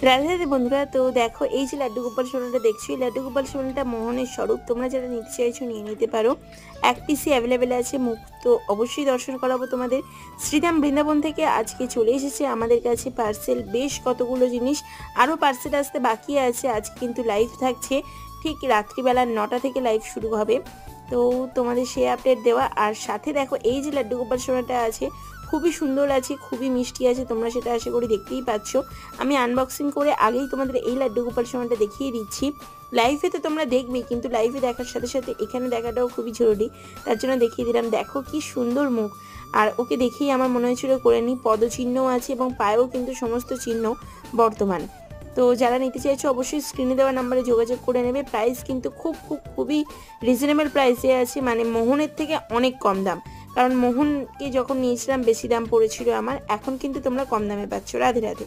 রাধে রাধে বন্ধুরা। তো দেখো এই যে লাড্ডু গোপাল সোনাটা দেখছো, এই লাড্ডু গোপাল সোনাটা মোহনের স্বরূপ। তোমরা যারা নিতে চাইছো নিয়ে নিতে পারো। এক পিসি অ্যাভেলেবেল আছে। মুখ তো অবশ্যই দর্শন করাবো তোমাদের। শ্রীধাম বৃন্দাবন থেকে আজকে চলে এসেছে আমাদের কাছে পার্সেল বেশ কতগুলো জিনিস। আরও পার্সেল আসতে বাকি আছে। আজকে কিন্তু লাইভ থাকছে, ঠিক রাত্রিবেলা 9টা থেকে লাইভ শুরু হবে। তো তোমাদের সেই আপডেট দেওয়া। আর সাথে দেখো এই যে লাড্ডু গোপাল সোনাটা আছে, খুবই সুন্দর আছে, খুবই মিষ্টি আছে। তোমরা সেটা আশা করি দেখতেই পাচ্ছ। আমি আনবক্সিং করে আগেই তোমাদের এই লাড্ডু গোপাল সোনাটা দেখিয়ে দিচ্ছি। লাইভে তো তোমরা দেখবেই, কিন্তু লাইভে দেখার সাথে সাথে এখানে দেখাটাও খুবই জরুরি, তার জন্য দেখিয়ে দিলাম। দেখো কি সুন্দর মুখ। আর ওকে দেখেই আমার মনে হয়েছিল করে নিই। পদচিহ্নও আছে এবং পায়েও কিন্তু সমস্ত চিহ্ন বর্তমান। তো যারা নিতে চাইছো অবশ্যই স্ক্রিনে দেওয়া নাম্বারে যোগাযোগ করে নেবে। প্রাইস কিন্তু খুবই রিজনেবল প্রাইসে আছে, মানে মোহনের থেকে অনেক কম দাম। কারণ মোহনকে যখন নিয়েছিলাম বেশি দাম পড়েছিল আমার, এখন কিন্তু তোমরা কম দামে পাচ্ছ। রাধে রাধে।